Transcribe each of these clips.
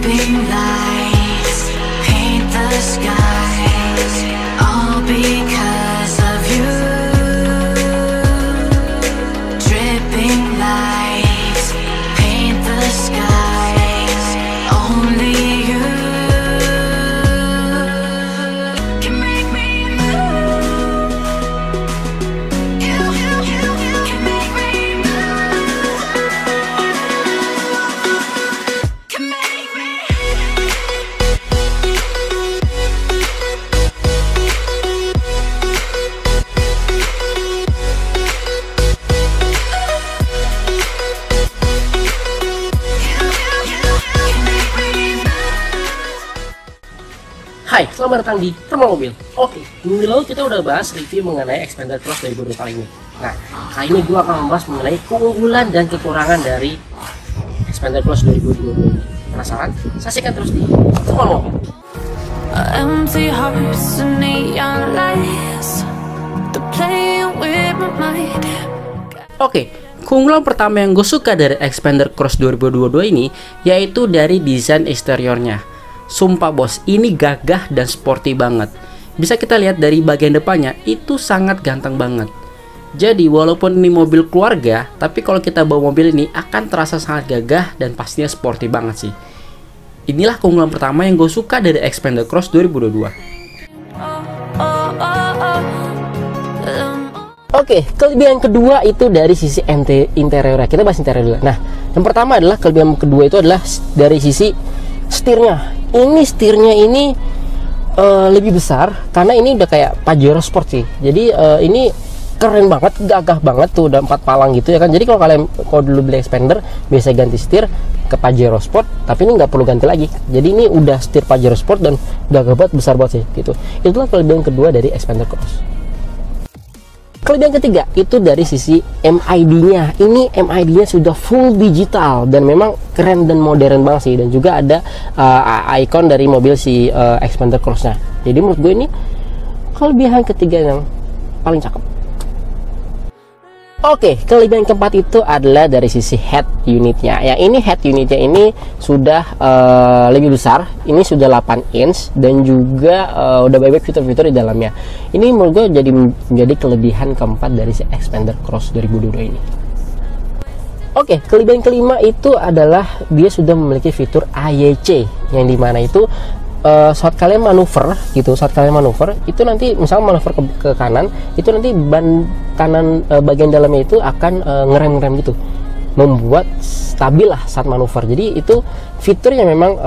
Dripping lights paint the skies, all because of you. Dripping lights paint the skies, only you can make me move. You can make me move. Can make me. Hai, selamat datang di Thermal Mobil. Oke, minggu lalu kita udah bahas review mengenai Xpander Cross 2022 kali ini. Nah, kali ini gue akan membahas mengenai keunggulan dan kekurangan dari Xpander Cross 2022 ini. Penasaran? Saksikan terus di Thermal Mobil. Empty hearts and neon lights, they're playing with my mind. Oke, keunggulan pertama yang gue suka dari Xpander Cross 2022 ini yaitu dari desain eksteriornya. Sumpah bos, ini gagah dan sporty banget. Bisa kita lihat dari bagian depannya, itu sangat ganteng banget. Jadi walaupun ini mobil keluarga, tapi kalau kita bawa mobil ini akan terasa sangat gagah dan pastinya sporty banget sih. Inilah keunggulan pertama yang gue suka dari Xpander Cross 2022. Oke, kelebihan kedua itu dari sisi interiornya. Kita bahas interior dulu. Nah, yang pertama adalah kelebihan kedua itu adalah dari sisi setirnya. Ini setirnya ini lebih besar karena ini udah kayak Pajero Sport sih. Jadi ini keren banget, gagah banget tuh, udah 4 palang gitu ya kan. Jadi kalau dulu beli Xpander biasa ganti setir ke Pajero Sport, tapi ini nggak perlu ganti lagi. Jadi ini udah setir Pajero Sport dan gagah banget, besar banget sih gitu. Itulah kelebihan kedua dari Xpander Cross. Kelebihan ketiga itu dari sisi MID-nya. Ini MID-nya sudah full digital dan memang keren dan modern banget sih. Dan juga ada icon dari mobil si Xpander Cross-nya. Jadi menurut gue ini kelebihan ketiga yang paling cakep. Oke, kelebihan keempat itu adalah dari sisi head unitnya. Ya, ini head unitnya ini sudah lebih besar. Ini sudah 8 inch dan juga udah banyak fitur-fitur di dalamnya. Ini menurut gue menjadi kelebihan keempat dari si Xpander Cross 2022 ini. Oke, kelebihan kelima itu adalah dia sudah memiliki fitur AYC, yang dimana itu saat kalian manuver gitu, itu nanti misalnya manuver ke kanan, itu nanti ban kanan bagian dalamnya itu akan ngerem gitu, membuat stabil lah saat manuver. Jadi itu fitur yang memang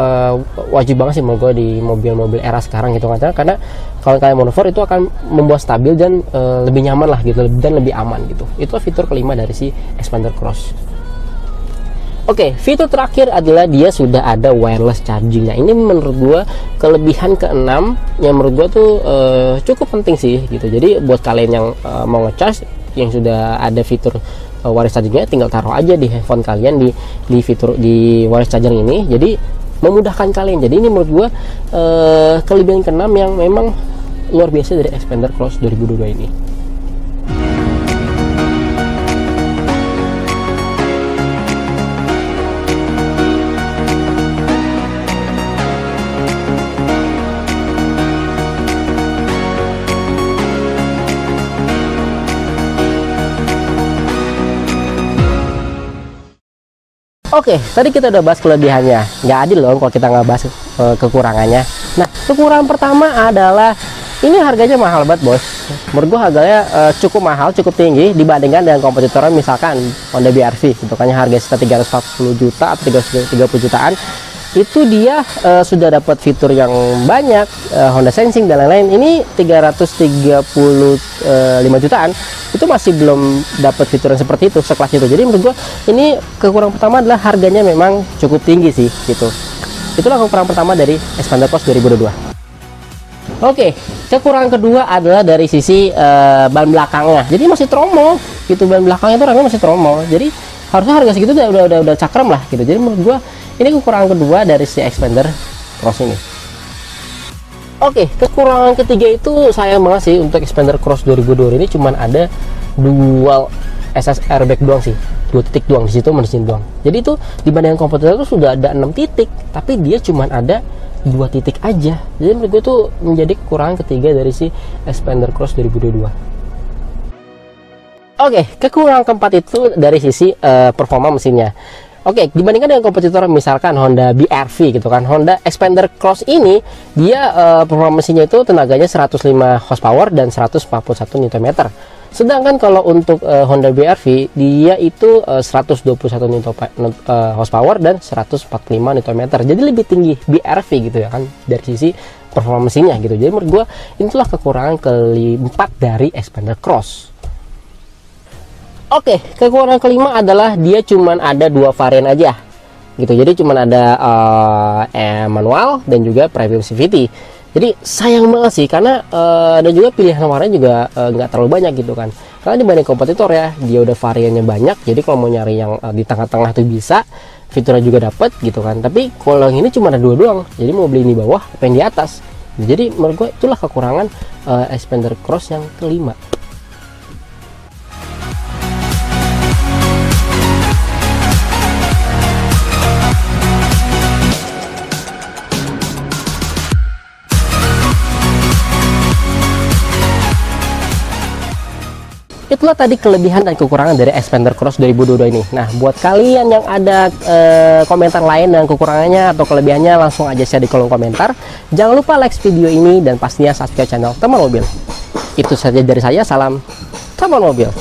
wajib banget sih menurut gue di mobil-mobil era sekarang gitu kan, karena kalau kalian manuver itu akan membuat stabil dan lebih nyaman lah gitu, dan lebih aman gitu. Itu fitur kelima dari si Xpander Cross. Oke, fitur terakhir adalah dia sudah ada wireless chargingnya. Ini menurut gua kelebihan keenam yang menurut gua tuh cukup penting sih gitu. Jadi buat kalian yang mau ngecharge, yang sudah ada fitur wireless chargingnya, tinggal taruh aja di handphone kalian di fitur di wireless charging ini. Jadi memudahkan kalian. Jadi ini menurut gua kelebihan keenam yang memang luar biasa dari Xpander Cross 2022 ini. Oke, tadi kita udah bahas kelebihannya. Nggak adil loh kalau kita nggak bahas kekurangannya. Nah, kekurangan pertama adalah ini harganya mahal banget bos. Menurut gua harganya cukup mahal, cukup tinggi dibandingkan dengan kompetitornya, misalkan Honda BR-V gitu kan, harga sekitar 340 juta atau 330 jutaan. Itu dia sudah dapat fitur yang banyak, Honda Sensing dan lain-lain. Ini 335 jutaan itu masih belum dapat fitur yang seperti itu, sekelas itu. Jadi menurut gua ini kekurangan pertama adalah harganya memang cukup tinggi sih gitu. Itulah kekurangan pertama dari Xpander Cross 2022. Oke, kekurangan kedua adalah dari sisi ban belakangnya. Jadi masih tromol gitu, ban belakangnya itu remnya masih tromol. Jadi harusnya harga segitu udah cakram lah gitu. Jadi menurut gua ini kekurangan kedua dari si Xpander Cross ini. Oke, kekurangan ketiga itu sayang banget sih untuk Xpander Cross 2022 ini cuman ada dual SS airbag doang sih, 2 titik doang di situ, mesin doang. Jadi itu dibandingkan kompetitor itu sudah ada 6 titik, tapi dia cuman ada 2 titik aja. Jadi menurut gue tuh menjadi kekurangan ketiga dari si Xpander Cross 2022. Oke, kekurangan keempat itu dari sisi performa mesinnya. Oke, dibandingkan dengan kompetitor misalkan Honda BR-V gitu kan, Honda Xpander Cross ini dia performa mesinnya itu tenaganya 105 horsepower dan 141 Nm. Sedangkan kalau untuk Honda BR-V dia itu 121 horsepower dan 145 Nm. Jadi lebih tinggi BR-V gitu ya kan dari sisi performa mesinnya gitu. Jadi menurut gua itulah kekurangan keempat dari Xpander Cross. Oke, kekurangan kelima adalah dia cuman ada 2 varian aja gitu. Jadi cuman ada manual dan juga premium CVT. Jadi sayang banget sih karena dan juga pilihan warnanya juga nggak terlalu banyak gitu kan. Karena dibanding kompetitor ya, dia udah variannya banyak. Jadi kalau mau nyari yang di tengah-tengah tuh bisa, fiturnya juga dapat gitu kan. Tapi kalau yang ini cuma ada 2 doang. Jadi mau beli di bawah, pengen di atas. Jadi menurut gue itulah kekurangan Xpander Cross yang kelima. Itulah tadi kelebihan dan kekurangan dari Xpander Cross 2022 ini. Nah, buat kalian yang ada komentar lain dan kekurangannya atau kelebihannya, langsung aja share di kolom komentar. Jangan lupa like video ini dan pastinya subscribe channel Teman Mobil. Itu saja dari saya, salam Teman Mobil.